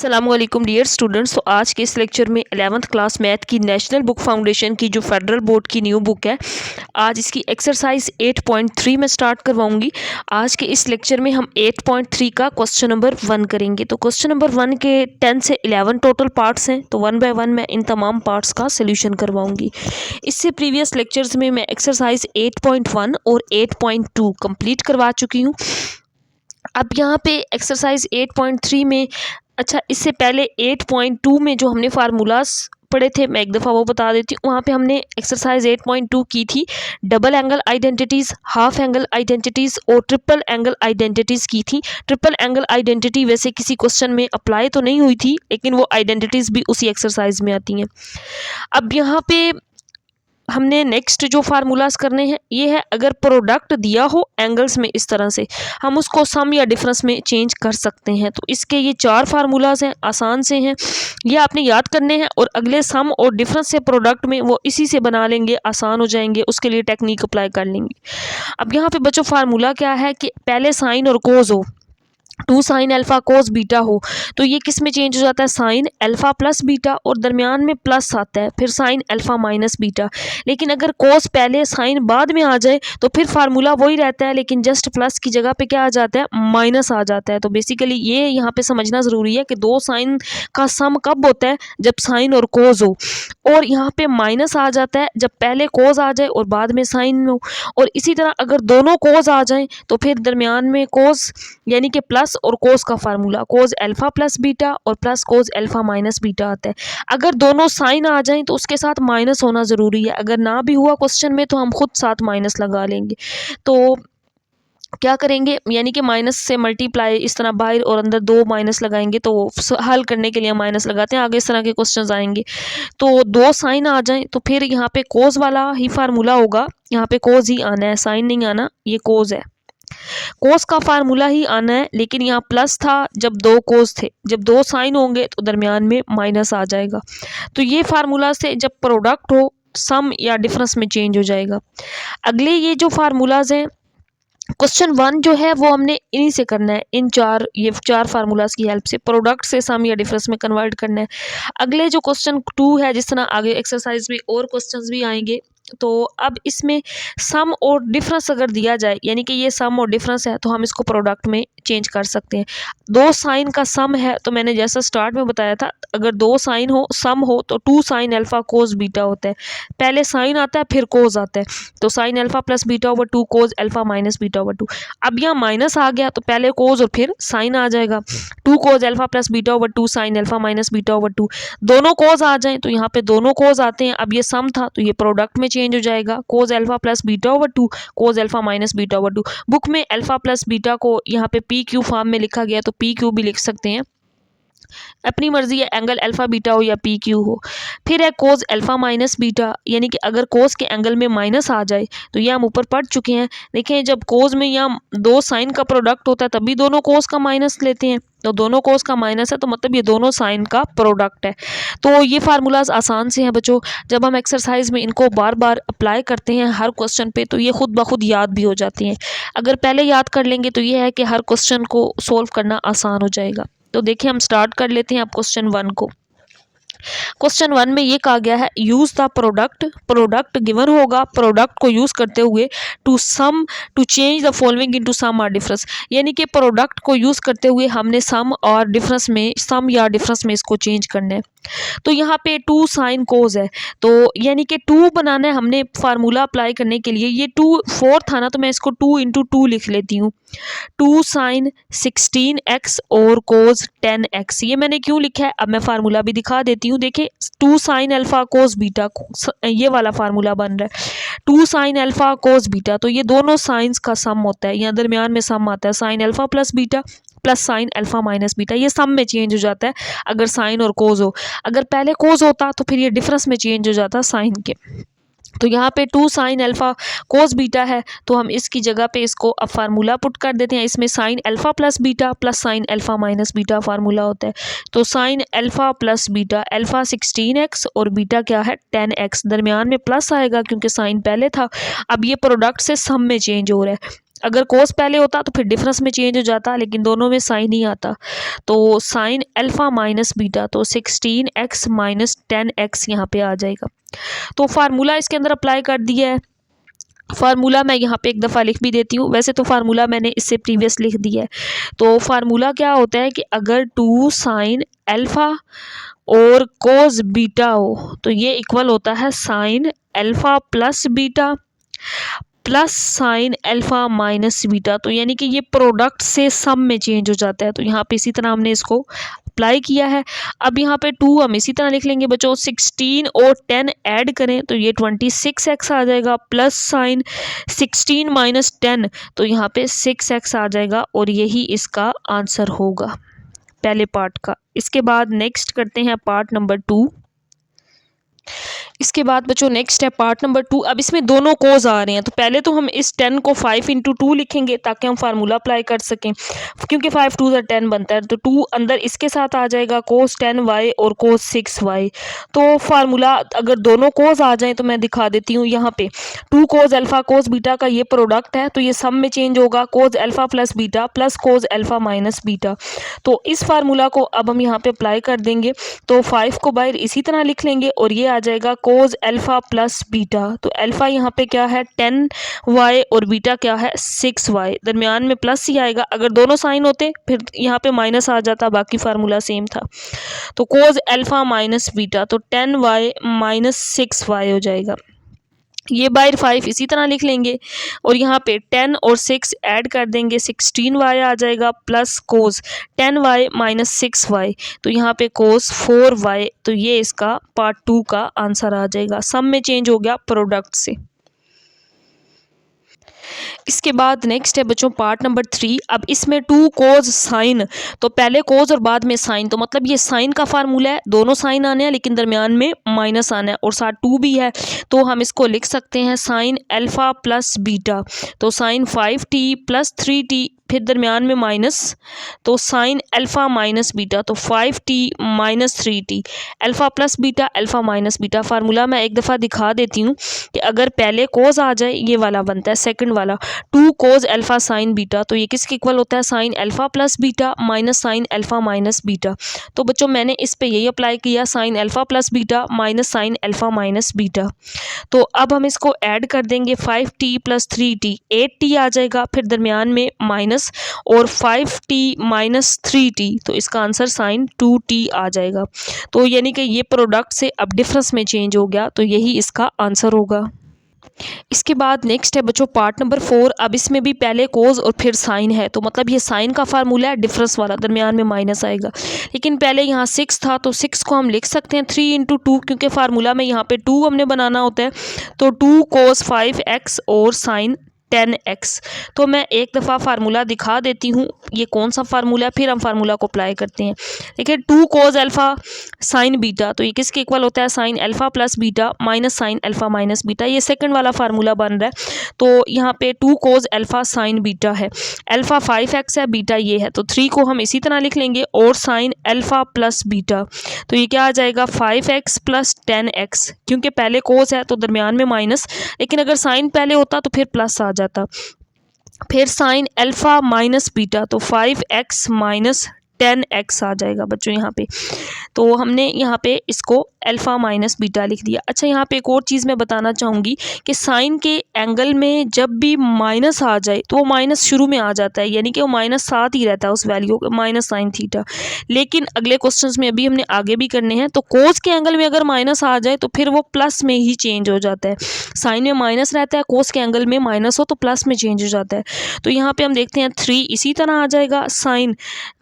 अस्सलामुअलैकुम dear students. तो आज के इस लेक्चर में 11th क्लास मैथ की नेशनल बुक फाउंडेशन की जो फेडरल बोर्ड की न्यू बुक है, आज इसकी एक्सरसाइज 8.3 में स्टार्ट करवाऊंगी। आज के इस लेक्चर में हम 8.3 का क्वेश्चन नंबर 1 करेंगे। तो क्वेश्चन नंबर 1 के 10 से 11 टोटल पार्ट्स हैं, तो 1 बाय 1 मैं इन तमाम पार्ट्स का सोल्यूशन करवाऊंगी। इससे प्रीवियस लेक्चर्स में मैं एक्सरसाइज 8.1 और 8.2 कंप्लीट करवा चुकी हूँ। अब यहाँ पे एक्सरसाइज 8.3 में, अच्छा इससे पहले 8.2 में जो हमने फार्मूलाज पढ़े थे, मैं एक दफ़ा वो बता देती हूँ। वहाँ पे हमने एक्सरसाइज 8.2 की थी double angle identities, half angle identities और ट्रिपल एंगल आइडेंटिटीज़ की थी। ट्रिपल एंगल आइडेंटिटी वैसे किसी क्वेश्चन में अप्लाई तो नहीं हुई थी, लेकिन वो आइडेंटिटीज़ भी उसी एक्सरसाइज में आती हैं। अब यहाँ पे हमने नेक्स्ट जो फार्मूलाज करने हैं ये है, अगर प्रोडक्ट दिया हो एंगल्स में इस तरह से, हम उसको सम या डिफरेंस में चेंज कर सकते हैं। तो इसके ये 4 फार्मूलाज हैं, आसान से हैं, ये आपने याद करने हैं और अगले सम और डिफरेंस से प्रोडक्ट में वो इसी से बना लेंगे, आसान हो जाएंगे। उसके लिए टेक्निक अप्लाई कर लेंगे। अब यहाँ पे बच्चों फार्मूला क्या है कि पहले साइन और कोज हो, 2 साइन अल्फा कोस बीटा हो, तो ये किस में चेंज हो जाता है, साइन अल्फा प्लस बीटा, और दरमियान में प्लस आता है, फिर साइन अल्फा माइनस बीटा। लेकिन अगर कोस पहले साइन बाद में आ जाए तो फिर फार्मूला वही रहता है, लेकिन जस्ट प्लस की जगह पे क्या आ जाता है, माइनस आ जाता है। तो बेसिकली ये यहाँ पे समझना ज़रूरी है कि 2 साइन का सम कब होता है, जब साइन और कोस हो, और यहाँ पे माइनस आ जाता है जब पहले कोस आ जाए और बाद में साइन हो। और इसी तरह अगर दोनों कोस आ जाएं तो फिर दरमियान में कोस यानी कि प्लस और कोस का formula cos alpha plus beta और plus cos alpha minus beta आता है। अगर दोनों साइन आ जाएं तो उसके साथ माइनस होना ज़रूरी है। अगर ना भी हुआ क्वेश्चन में तो हम खुद साथ माइनस लगा लेंगे। तो क्या करेंगे, यानी कि माइनस से मल्टीप्लाई, इस तरह बाहर और अंदर 2 माइनस लगाएंगे, तो हल करने के लिए माइनस लगाते हैं। आगे इस तरह के क्वेश्चन आएंगे। तो 2 साइन आ जाएं तो फिर यहाँ पे कोस वाला ही फार्मूला होगा, यहाँ पे कोस ही आना है, साइन नहीं आना, ये कोस है। कोस का फार्मूला ही आना है, लेकिन यहाँ प्लस था जब 2 कोस थे, जब 2 साइन होंगे तो दरमियान में माइनस आ जाएगा। तो ये फार्मूला से जब प्रोडक्ट हो सम या डिफरेंस में चेंज हो जाएगा। अगले ये जो फार्मूलाज हैं, क्वेश्चन 1 जो है वो हमने इन्हीं से करना है, इन 4 फार्मूलाज की हेल्प से प्रोडक्ट से सम या डिफरेंस में कन्वर्ट करना है। अगले जो क्वेश्चन 2 है, जिस तरह आगे एक्सरसाइज में और क्वेश्चंस भी आएंगे, तो अब इसमें सम और डिफरेंस अगर दिया जाए, यानी कि ये सम और डिफरेंस है, तो हम इसको प्रोडक्ट में चेंज कर सकते हैं। 2 साइन का सम है, तो मैंने जैसा स्टार्ट में बताया था, अगर 2 साइन हो सम हो तो 2 साइन अल्फा कोस बीटा होता है। पहले साइन आता है फिर कोस आता है, तो sine alpha plus beta over 2 कोस अल्फा माइनस बीटा ओवर 2। अब यहाँ माइनस आ गया तो पहले कोस और फिर साइन आ जाएगा, 2 कोस alpha plus beta over 2 sine alpha minus beta over 2। दोनों कोस आ जाएं तो यहाँ पे दोनों कोस आते हैं। अब ये सम था तो ये प्रोडक्ट में चेंज हो जाएगा, कोस अल्फा प्लस बीटा ओवर 2 कोस alpha minus beta over 2। Book में अल्फा प्लस बीटा को यहाँ पे पी क्यू फॉर्म में लिखा गया, तो पी क्यू भी लिख सकते हैं, अपनी मर्जी है, एंगल अल्फा बीटा हो या पी क्यू हो। फिर है कोस अल्फा माइनस बीटा, यानी कि अगर कोस के एंगल में माइनस आ जाए, तो ये हम ऊपर पढ़ चुके हैं। देखें जब कोस में यहाँ 2 साइन का प्रोडक्ट होता है तभी दोनों कोस का माइनस लेते हैं, तो दोनों कोस का माइनस है तो मतलब ये दोनों साइन का प्रोडक्ट है। तो ये फार्मूलाज आसान से हैं बच्चों, जब हम एक्सरसाइज में इनको बार बार अप्लाई करते हैं हर क्वेश्चन पे, तो ये खुद ब खुद याद भी हो जाती हैं। अगर पहले याद कर लेंगे तो ये है कि हर क्वेश्चन को सोल्व करना आसान हो जाएगा। तो देखिए हम स्टार्ट कर लेते हैं अब क्वेश्चन 1 को। क्वेश्चन 1 में ये कहा गया है, use the product, product given होगा, प्रोडक्ट को यूज करते हुए to change the following into sum और डिफरेंस, यानी कि प्रोडक्ट को यूज करते हुए हमने सम और डिफरेंस में, सम या डिफरेंस में इसको चेंज करना है। तो यहाँ पे 2 साइन कोस है, तो यानी कि 2 बनाना है हमने फार्मूला अप्लाई करने के लिए। ये 2 4 था ना, तो मैं इसको 2 इंटू 2 लिख लेती हूँ। 2 साइन 16x और कोस 10x, ये मैंने क्यों लिखा है अब मैं फार्मूला भी दिखा देती हूँ। देखिए 2 साइन अल्फा कोस बीटा, ये वाला फार्मूला बन रहा है 2 साइन अल्फा कोस बीटा, तो ये दोनों साइंस का सम होता है, यहाँ दरमियान में सम आता है, sine alpha plus beta plus sine alpha minus beta, ये सम में चेंज हो जाता है अगर साइन और कोस हो। अगर पहले कोस होता तो फिर ये डिफरेंस में चेंज हो जाता साइन के। तो यहाँ पे 2 साइन अल्फा कोस बीटा है, तो हम इसकी जगह पे इसको अब फार्मूला पुट कर देते हैं। इसमें sine alpha plus beta plus sine alpha minus beta formula होता है। तो sine alpha plus beta, alpha 16x और बीटा क्या है 10x, दरमियान में प्लस आएगा क्योंकि साइन पहले था। अब ये प्रोडक्ट से सम में चेंज हो रहा है। अगर कोस पहले होता तो फिर डिफरेंस में चेंज हो जाता, लेकिन दोनों में साइन ही आता। तो साइन अल्फ़ा माइनस बीटा, तो 16x माइनस 10x यहाँ पे आ जाएगा। तो फार्मूला इसके अंदर अप्लाई कर दिया है। फार्मूला मैं यहाँ पे एक दफ़ा लिख भी देती हूँ, वैसे तो फार्मूला मैंने इससे प्रीवियस लिख दिया है। तो फार्मूला क्या होता है कि अगर 2 साइन अल्फ़ा और कोस बीटा हो तो ये इक्वल होता है sine alpha plus beta plus sine alpha minus beta. तो यानी कि ये प्रोडक्ट से सम में चेंज हो जाता है। तो यहाँ पे इसी तरह हमने इसको अप्लाई किया है। अब यहाँ पे 2 हम इसी तरह लिख लेंगे बच्चों, 16 और 10 ऐड करें तो ये 26x आ जाएगा, प्लस साइन 16 माइनस 10 तो यहाँ पे 6x आ जाएगा, और यही इसका आंसर होगा पहले पार्ट का। इसके बाद नेक्स्ट करते हैं पार्ट नंबर 2। इसके बाद बच्चों नेक्स्ट है पार्ट नंबर 2। अब इसमें दोनों कोज आ रहे हैं, तो पहले तो हम इस 10 को 5 इंटू 2 लिखेंगे ताकि हम फार्मूला अप्लाई कर सकें, क्योंकि 5 2 10 बनता है। तो 2 अंदर इसके साथ आ जाएगा कोस 10y और कोस 6y। तो फार्मूला अगर दोनों कोज आ जाएँ तो मैं दिखा देती हूँ। यहाँ पे 2 कोस अल्फ़ा कोस बीटा का ये प्रोडक्ट है, तो ये सम में चेंज होगा, cos alpha plus beta plus cos alpha minus beta. तो इस फार्मूला को अब हम यहाँ पे अप्लाई कर देंगे। तो 5 को बाहर इसी तरह लिख लेंगे और ये आ जाएगा कोस अल्फ़ा प्लस बीटा। तो अल्फ़ा यहाँ पे क्या है 10y और बीटा क्या है 6y, दरमियान में प्लस ही आएगा। अगर दोनों साइन होते फिर यहाँ पे माइनस आ जाता, बाकी फार्मूला सेम था। तो कोस अल्फ़ा माइनस बीटा, तो 10y माइनस 6y हो जाएगा। ये बाहर 5 इसी तरह लिख लेंगे और यहाँ पे 10 और 6 ऐड कर देंगे, 16y आ जाएगा, plus cos 10y minus 6y तो यहाँ पे कोस 4y। तो ये इसका पार्ट 2 का आंसर आ जाएगा। सम में चेंज हो गया प्रोडक्ट से। इसके बाद नेक्स्ट है बच्चों पार्ट नंबर 3। अब इसमें 2 कोज साइन, तो पहले कोज और बाद में साइन, तो मतलब ये साइन का फार्मूला है, दोनों साइन आने हैं लेकिन दरमियान में माइनस आना है और साथ 2 भी है। तो हम इसको लिख सकते हैं साइन अल्फ़ा प्लस बीटा, तो साइन 5t प्लस 3t फिर दरमियान में माइनस, तो साइन अल्फ़ा माइनस बीटा, तो 5t minus 3t, alpha plus beta alpha minus beta. Formula मैं एक दफ़ा दिखा देती हूँ कि अगर पहले कोज आ जाए ये वाला बनता है सेकंड वाला 2 कोज अल्फ़ा साइन बीटा, तो ये किसके इक्वल होता है sine alpha plus beta minus sine alpha minus beta. तो बच्चों मैंने इस पे यही अप्लाई किया, sine alpha plus beta minus sine alpha minus beta. तो अब हम इसको ऐड कर देंगे, 5t प्लस 3t 8t आ जाएगा, फिर दरमियान में माइनस और 5t माइनस 3t, तो इसका आंसर साइन 2t आ जाएगा। तो यानी कि ये प्रोडक्ट से अब डिफरेंस में चेंज हो गया, तो यही इसका आंसर होगा। इसके बाद नेक्स्ट है बच्चों पार्ट नंबर 4। अब इसमें भी पहले कोज और फिर साइन है, तो मतलब ये साइन का फार्मूला है डिफरेंस वाला, दरमियान में माइनस आएगा। लेकिन पहले यहाँ 6 था तो 6 को हम लिख सकते हैं 3 इंटू 2, क्योंकि फार्मूला में यहाँ पे 2 हमने बनाना होता है। तो 2 कोस 5x और साइन 10x। तो मैं एक दफ़ा फार्मूला दिखा देती हूँ ये कौन सा फार्मूला है, फिर हम फार्मूला को अप्लाई करते हैं। देखिए 2 कोस अल्फ़ा साइन बीटा, तो ये किसके इक्वल होता है sine alpha plus beta minus sine alpha minus beta, ये सेकंड वाला फार्मूला बन रहा है। तो यहाँ पे 2 कोस अल्फ़ा साइन बीटा है, अल्फ़ा 5x है, बीटा ये है, तो 3 को हम इसी तरह लिख लेंगे और साइन अल्फ़ा प्लस बीटा, तो ये क्या आ जाएगा 5x प्लस 10x, क्योंकि पहले कोस है तो दरमियान में माइनस, लेकिन अगर साइन पहले होता तो फिर प्लस आ जाता। फिर साइन अल्फ़ा माइनस बीटा, तो 5x माइनस 10x आ जाएगा बच्चों यहाँ पे। तो हमने यहाँ पे इसको अल्फ़ा माइनस बीटा लिख दिया। अच्छा यहाँ पे एक और चीज़ मैं बताना चाहूँगी कि साइन के एंगल में जब भी माइनस आ जाए तो वो माइनस शुरू में आ जाता है, यानी कि वो माइनस साथ ही रहता है उस वैल्यू माइनस साइन थीटा। लेकिन अगले क्वेश्चंस में अभी हमने आगे भी करने हैं, तो कोस के एंगल में अगर माइनस आ जाए तो फिर वो प्लस में ही चेंज हो जाता है। साइन में माइनस रहता है, कोस के एंगल में माइनस हो तो प्लस में चेंज हो जाता है। तो यहाँ पर हम देखते हैं 3 इसी तरह आ जाएगा साइन,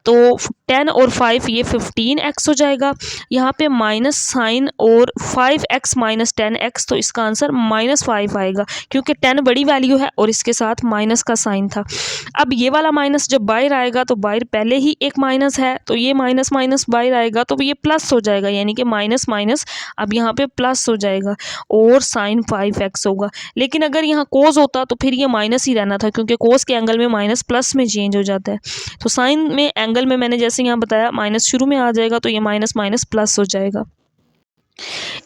तो 10 और 5 ये 15x हो जाएगा। यहाँ पे माइनस साइन और 5x माइनस 10x, तो इसका आंसर -5 आएगा, क्योंकि 10 बड़ी वैल्यू है और इसके साथ माइनस का साइन था। अब ये वाला माइनस जब बाहर आएगा तो बाहर पहले ही एक माइनस है, तो ये माइनस माइनस बाहर आएगा तो ये प्लस हो जाएगा, यानी कि माइनस माइनस अब यहाँ पे प्लस हो जाएगा और साइन 5x होगा। लेकिन अगर यहाँ कोस होता तो फिर ये माइनस ही रहना था, क्योंकि कोस के एंगल में माइनस प्लस में चेंज हो जाता है। तो साइन में एंगल में मैंने जैसे यहाँ बताया माइनस शुरू में आ जाएगा, तो ये माइनस माइनस प्लस हो जाएगा।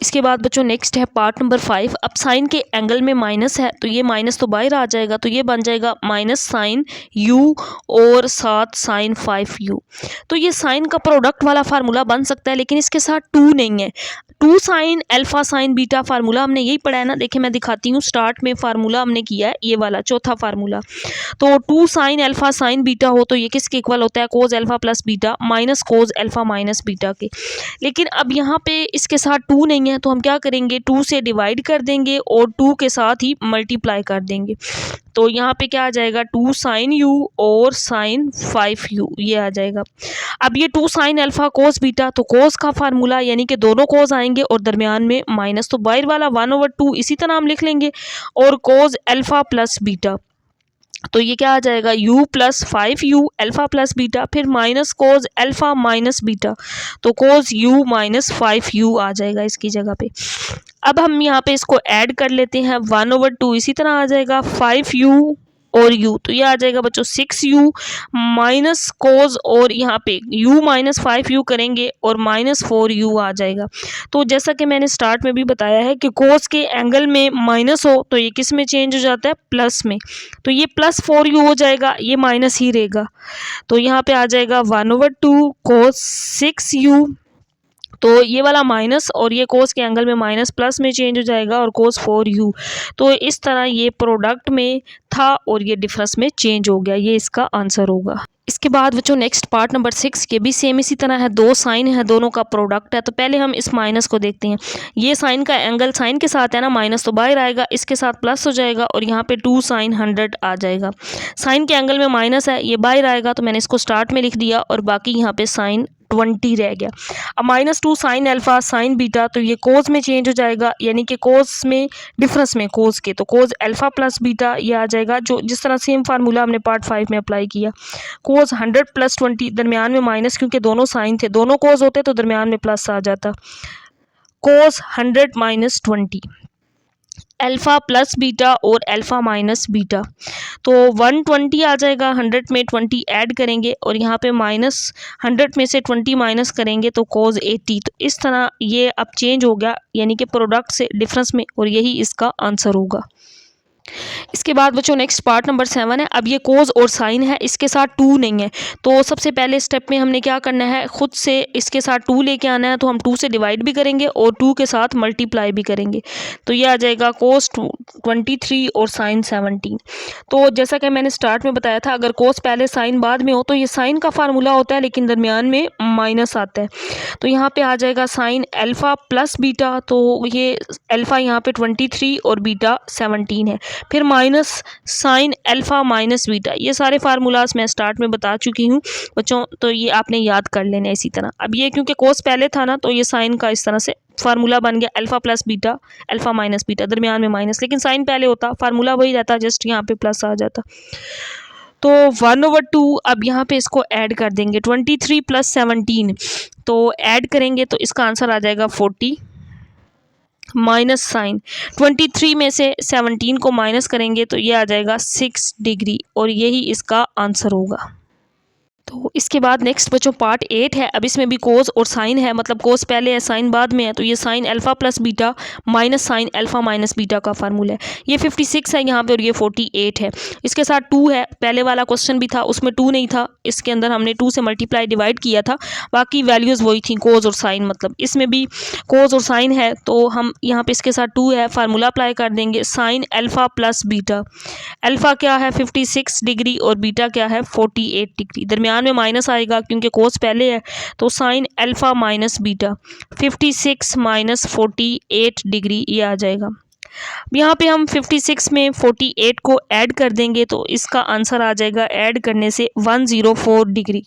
इसके बाद बच्चों नेक्स्ट है पार्ट नंबर 5। अब साइन के एंगल में माइनस है तो ये माइनस तो बाहर आ जाएगा, तो ये बन जाएगा माइनस साइन u और साथ साइन 5u। तो ये साइन का प्रोडक्ट वाला फार्मूला बन सकता है, लेकिन इसके साथ 2 नहीं है। 2 sine alpha sign beta formula हमने यही पढ़ा है ना। देखिए मैं दिखाती हूँ, स्टार्ट में फार्मूला हमने किया है ये वाला चौथा फार्मूला। तो 2 साइन अल्फा साइन बीटा हो तो ये किसके इक्वल होता है, cos alpha plus beta minus cos alpha minus beta के। लेकिन अब यहाँ पे इसके साथ 2 नहीं है तो हम क्या करेंगे, 2 से डिवाइड कर देंगे और 2 के साथ ही मल्टीप्लाई कर देंगे। तो यहाँ पे क्या आ जाएगा, 2 साइन u और साइन 5u ये आ जाएगा। अब ये 2 साइन अल्फा कोस बीटा, तो कोस का फार्मूला यानी कि दोनों कोस आएंगे और दरमियान में माइनस, तो बाहर वाला 1/2 इसी तरह हम लिख लेंगे और कोस अल्फा प्लस बीटा, तो ये क्या आ जाएगा u plus 5u alpha plus beta, फिर minus cos alpha minus beta, तो कोज u माइनस 5u आ जाएगा इसकी जगह पे। अब हम यहाँ पे इसको ऐड कर लेते हैं, 1/2 इसी तरह आ जाएगा 5u और u, तो ये आ जाएगा बच्चों 6u माइनस कोज, और यहाँ पे u माइनस 5u करेंगे और माइनस 4u आ जाएगा। तो जैसा कि मैंने स्टार्ट में भी बताया है कि कोस के एंगल में माइनस हो तो ये किस में चेंज हो जाता है, प्लस में। तो ये प्लस 4u हो जाएगा, ये माइनस ही रहेगा, तो यहाँ पे आ जाएगा 1/2 कोस 6u, तो ये वाला माइनस और ये कोस के एंगल में माइनस प्लस में चेंज हो जाएगा और कोस 4u। तो इस तरह ये प्रोडक्ट में था और ये डिफरेंस में चेंज हो गया, ये इसका आंसर होगा। इसके बाद बच्चों नेक्स्ट पार्ट नंबर 6 के भी सेम इसी तरह है, 2 साइन है, दोनों का प्रोडक्ट है। तो पहले हम इस माइनस को देखते हैं। ये साइन का एंगल साइन के साथ है ना, माइनस तो बाहर आएगा, इसके साथ प्लस हो जाएगा और यहाँ पे 2 साइन 100 आ जाएगा। साइन के एंगल में माइनस है, ये बाहर आएगा, तो मैंने इसको स्टार्ट में लिख दिया और बाकी यहाँ पे साइन 20 रह गया। अब -2 साइन अल्फा साइन बीटा, तो ये कोस में चेंज हो जाएगा, यानी कि कोस में डिफरेंस में कोस के, तो कोस अल्फा प्लस बीटा ये आ जाएगा, जो जिस तरह सेम फार्मूला हमने पार्ट 5 में अप्लाई किया। कोस 100 प्लस 20, दरमियान में माइनस, क्योंकि दोनों साइन थे, दोनों कोस होते तो दरमियान में प्लस आ जाता। कोस 100 माइनस 20 अल्फ़ा प्लस बीटा और अल्फ़ा माइनस बीटा, तो 120 आ जाएगा। 100 में 20 ऐड करेंगे और यहाँ पे -100 में से 20 माइनस करेंगे तो कोस 80। तो इस तरह ये अब चेंज हो गया, यानी कि प्रोडक्ट से डिफरेंस में, और यही इसका आंसर होगा। इसके बाद बच्चों नेक्स्ट पार्ट नंबर 7 है। अब ये कोस और साइन है, इसके साथ 2 नहीं है, तो सबसे पहले स्टेप में हमने क्या करना है, खुद से इसके साथ 2 लेके आना है। तो हम 2 से डिवाइड भी करेंगे और 2 के साथ मल्टीप्लाई भी करेंगे, तो ये आ जाएगा कोस 23 और साइन 17। तो जैसा कि मैंने स्टार्ट में बताया था, अगर कोस पहले साइन बाद में हो तो ये साइन का फार्मूला होता है, लेकिन दरमियान में माइनस आता है। तो यहाँ पे आ जाएगा साइन अल्फ़ा प्लस बीटा, तो ये अल्फ़ा यहाँ पे 23 और बीटा 17 है, फिर minus sine alpha minus beta. ये सारे फार्मूलाज मैं स्टार्ट में बता चुकी हूँ बच्चों, तो ये आपने याद कर लेना है इसी तरह। अब ये क्योंकि कोस पहले था ना, तो ये साइन का इस तरह से फार्मूला बन गया, alpha plus beta alpha minus beta, दरमियान में माइनस, लेकिन साइन पहले होता, फार्मूला वही रहता, जस्ट यहाँ पे प्लस आ जाता। तो 1/2 अब यहाँ पे इसको ऐड कर देंगे, 23 प्लस 17, तो ऐड करेंगे तो इसका आंसर आ जाएगा 40 माइनस साइन 23 में से 17 को माइनस करेंगे तो ये आ जाएगा 6 डिग्री, और यही इसका आंसर होगा। तो इसके बाद नेक्स्ट बच्चों पार्ट 8 है। अब इसमें भी कोस और साइन है, मतलब कोस पहले है साइन बाद में है, तो ये sine alpha plus beta minus sine alpha minus beta का फार्मूला है। ये 56 है यहाँ पे और ये 48 है। इसके साथ 2 है, पहले वाला क्वेश्चन भी था उसमें 2 नहीं था, इसके अंदर हमने 2 से मल्टीप्लाई डिवाइड किया था, बाकी वैल्यूज़ वही थी कोस और साइन, मतलब इसमें भी कोस और साइन है, तो हम यहाँ पे इसके साथ 2 है, फार्मूला अप्लाई कर देंगे, sine alpha plus beta. Alpha क्या है 56 डिग्री और बीटा क्या है 48 डिग्री, दरमियान में माइनस आएगा क्योंकि कोस पहले है, तो sine alpha minus beta 56 minus 48 degree ये आ जाएगा। यहाँ पे हम 56 में 48 को ऐड कर देंगे तो इसका आंसर आ जाएगा ऐड करने से 104 डिग्री,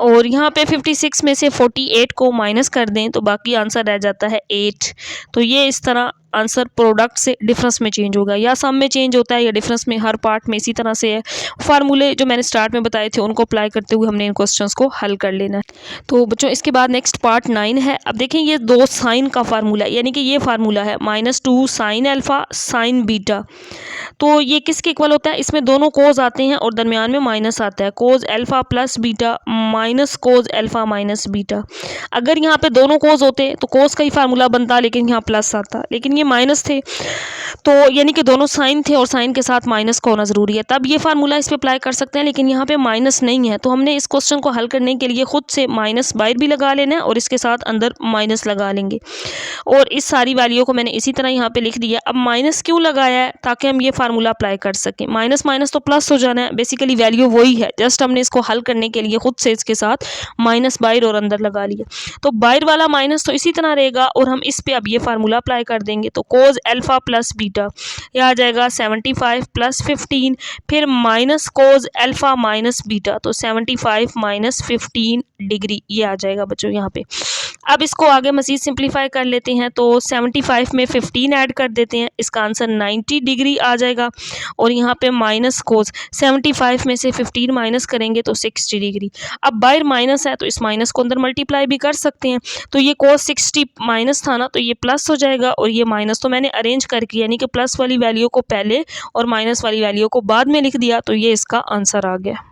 और यहाँ पे 56 में से 48 को माइनस कर दें तो बाकी आंसर रह जाता है 8। तो ये इस तरह आंसर प्रोडक्ट से डिफरेंस में चेंज होगा, या सम में चेंज होता है या डिफरेंस में, हर पार्ट में इसी तरह से है। फार्मूले जो मैंने स्टार्ट में बताए थे उनको अप्लाई करते हुए हमने इन क्वेश्चंस को हल कर लेना है। तो बच्चों इसके बाद नेक्स्ट पार्ट 9 है। अब देखें ये दो साइन का फार्मूला है, यानी कि ये फार्मूला है -2 साइन अल्फा साइन बीटा। तो ये किसके इक्वल होता है, इसमें दोनों कोज आते हैं और दरमियान में माइनस आता है, cos alpha plus beta minus cos alpha minus beta. अगर यहाँ पे दोनों कोज होते तो कोज का ही फार्मूला बनता, लेकिन यहाँ प्लस आता, लेकिन ये माइनस थे, तो यानी कि दोनों साइन थे और साइन के साथ माइनस का होना ज़रूरी है, तब ये फार्मूला इस पर अप्लाई कर सकते हैं। लेकिन यहाँ पे माइनस नहीं है, तो हमने इस क्वेश्चन को हल करने के लिए खुद से माइनस बाहर भी लगा लेना है और इसके साथ अंदर माइनस लगा लेंगे, और इस सारी वैल्यू को मैंने इसी तरह यहाँ पे लिख दिया। अब माइनस क्यों लगाया है, ताकि हम ये फार्मूला अप्लाई कर सकें। माइनस माइनस तो प्लस हो जाना है, बेसिकली वैल्यू वही है, जस्ट हमने इसको हल करने के लिए खुद से इसके साथ माइनस बाहर और अंदर लगा लिया। तो बाहर वाला माइनस तो इसी तरह रहेगा और हम इस पे अब ये फार्मूला अप्लाई कर देंगे। तो कोज अल्फा प्लस बीटा यह आ जाएगा 75 प्लस 15, फिर minus cos alpha minus beta, तो 75 माइनस 15 डिग्री ये आ जाएगा बच्चों यहाँ पे। अब इसको आगे मज़ीद सिंप्लीफाई कर लेते हैं, तो 75 में 15 ऐड कर देते हैं, इसका आंसर 90 डिग्री आ जाएगा। और यहाँ पे माइनस कोस 75 में से 15 माइनस करेंगे तो 60 डिग्री। अब बाहर माइनस है तो इस माइनस को अंदर मल्टीप्लाई भी कर सकते हैं, तो ये कोस 60 माइनस था ना, तो ये प्लस हो जाएगा, और ये माइनस तो मैंने अरेंज करके यानी कि प्लस वाली वैल्यू को पहले और माइनस वाली वैल्यू को बाद में लिख दिया, तो ये इसका आंसर आ गया।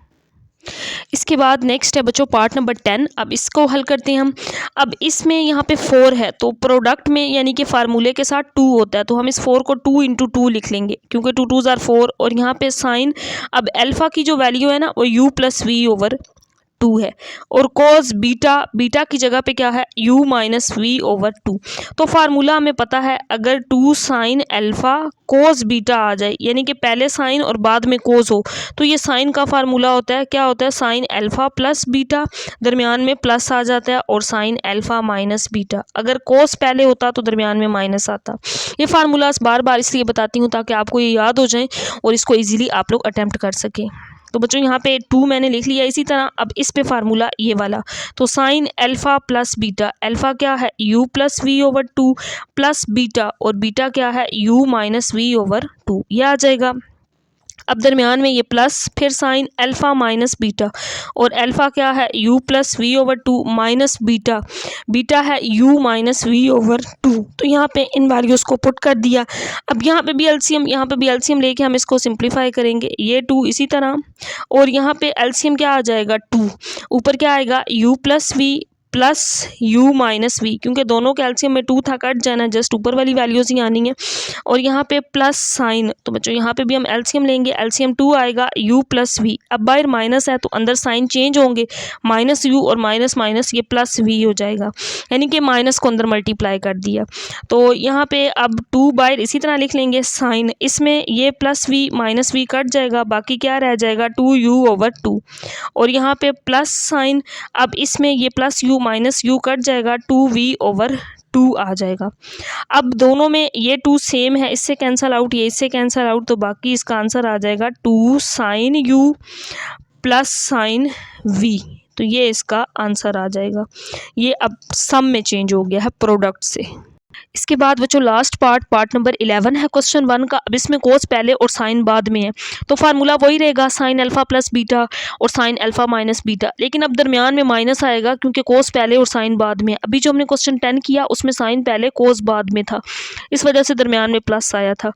इसके बाद नेक्स्ट है बच्चों पार्ट नंबर 10। अब इसको हल करते हैं हम। अब इसमें यहाँ पे 4 है, तो प्रोडक्ट में यानी कि फार्मूले के साथ 2 होता है, तो हम इस 4 को 2 × 2 लिख लेंगे, क्योंकि 2 2s are 4। और यहाँ पे साइन, अब अल्फा की जो वैल्यू है ना वो u + v/2 है, और कोस बीटा, बीटा की जगह पे क्या है u - v/2। तो फार्मूला हमें पता है, अगर 2 साइन अल्फा कोस बीटा आ जाए, यानी कि पहले साइन और बाद में कोस हो, तो ये साइन का फार्मूला होता है, क्या होता है, साइन अल्फा प्लस बीटा, दरमियान में प्लस आ जाता है, और साइन अल्फा माइनस बीटा। अगर कोस पहले होता तो दरमियान में माइनस आता। ये फार्मूलाज बार बार इसलिए बताती हूँ ताकि आपको ये याद हो जाए और इसको ईजिली आप लोग अटैम्प्ट कर सकें। तो बच्चों यहाँ पे 2 मैंने लिख लिया। इसी तरह अब इस पे फार्मूला ये वाला, तो sine alpha plus beta, alpha क्या है u + v/2 प्लस बीटा, और बीटा क्या है u - v/2, ये आ जाएगा। अब दरमियान में ये प्लस, फिर साइन अल्फा माइनस बीटा, और अल्फा क्या है u + v/2 minus beta, beta है u - v/2। तो यहाँ पे इन वैल्यूज़ को पुट कर दिया। अब यहाँ पे भी एलसीएम लेके हम इसको सिंप्लीफाई करेंगे, ये 2 इसी तरह, और यहाँ पे एलसीएम क्या आ जाएगा 2, ऊपर क्या आएगा u + v plus u - v, क्योंकि दोनों कैल्शियम में 2 था, कट जाना, जस्ट ऊपर वाली वैल्यूज़ ही आनी है। और यहाँ पे प्लस साइन, तो बच्चों यहाँ पे भी हम एलसीएम लेंगे, एलसीएम 2 आएगा u + v। अब बाहर माइनस है तो अंदर साइन चेंज होंगे, -u और माइनस माइनस ये +v हो जाएगा, यानी कि माइनस को अंदर मल्टीप्लाई कर दिया। तो यहाँ पे अब 2 बाहर इसी तरह लिख लेंगे, साइन, इसमें ये +v -v कट जाएगा, बाकी क्या रह जाएगा 2u/2। और यहाँ पे प्लस साइन, अब इसमें ये +u -u कट जाएगा, 2v/2 आ जाएगा। अब दोनों में ये 2 सेम है, इससे कैंसल आउट, ये इससे कैंसल आउट, तो बाकी इसका आंसर आ जाएगा 2 sin u + sin v। तो ये इसका आंसर आ जाएगा। ये अब सम में चेंज हो गया है प्रोडक्ट से। इसके बाद बच्चों लास्ट पार्ट नंबर 11 है क्वेश्चन 1 का। अब इसमें कोस पहले और साइन बाद में है, तो फार्मूला वही रहेगा, साइन अल्फा प्लस बीटा और साइन अल्फा माइनस बीटा, लेकिन अब दरमियान में माइनस आएगा क्योंकि कोस पहले और साइन बाद में है। अभी जो हमने क्वेश्चन 10 किया उसमें साइन पहले कोस बाद में था, इस वजह से दरमियान में प्लस आया था।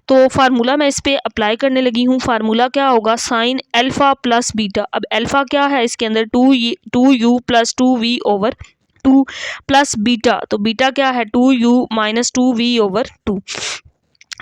तो फार्मूला मैं इस पर अप्लाई करने लगी हूँ। फार्मूला क्या होगा, साइन अल्फा प्लस बीटा। अब अल्फा क्या है इसके अंदर 2u + 2v/2 प्लस बीटा, तो बीटा क्या है 2u - 2v/2।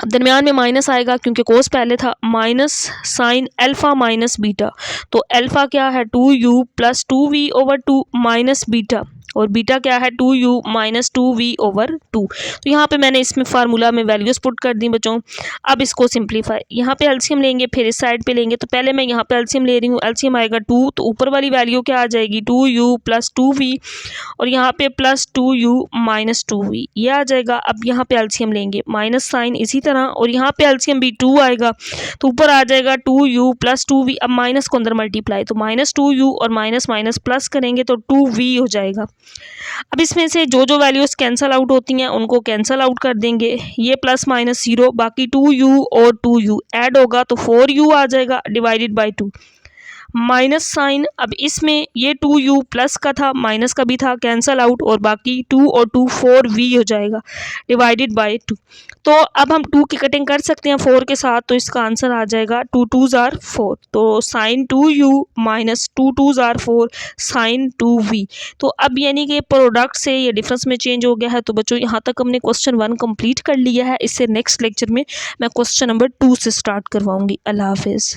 दरमियान में माइनस आएगा क्योंकि कोस पहले था, minus sine alpha minus beta, तो अल्फा क्या है 2u + 2v/2 माइनस बीटा, और बीटा क्या है 2u - 2v/2। तो यहाँ पे मैंने इसमें फार्मूला में वैल्यूज़ पुट कर दी बच्चों। अब इसको सिंप्लीफाई, यहाँ पे एलसीएम लेंगे, फिर इस साइड पे लेंगे, तो पहले मैं यहाँ पे एलसीएम ले रही हूँ, एलसीएम आएगा 2, तो ऊपर वाली वैल्यू क्या आ जाएगी 2u + 2v, और यहाँ पे प्लस 2u - 2v, ये आ जाएगा। अब यहाँ पे एलसीएम लेंगे, माइनस साइन इसी तरह, और यहाँ पे एलसीएम भी 2 आएगा, तो ऊपर आ जाएगा 2u + 2v। अब माइनस को अंदर मल्टीप्लाई, तो -2u और माइनस माइनस प्लस करेंगे तो 2v हो जाएगा। अब इसमें से जो जो वैल्यूज़ कैंसिल आउट होती हैं उनको कैंसिल आउट कर देंगे। ये प्लस माइनस 0, बाकी 2u और 2u ऐड होगा तो 4u आ जाएगा डिवाइडेड बाई 2। माइनस साइन, अब इसमें ये 2u प्लस का था, माइनस का भी था, कैंसल आउट, और बाकी 2 और 2 4v हो जाएगा डिवाइडेड बाय 2। तो अब हम 2 की कटिंग कर सकते हैं 4 के साथ, तो इसका आंसर आ जाएगा 2 2s are 4। तो sign 2u minus 2 2s are 4 sign 2v। तो अब यानी कि प्रोडक्ट से ये डिफरेंस में चेंज हो गया है। तो बच्चों यहाँ तक हमने क्वेश्चन 1 कंप्लीट कर लिया है। इससे नेक्स्ट लेक्चर में मैं क्वेश्चन नंबर 2 से स्टार्ट करवाऊंगी। अल्लाह हाफिज़।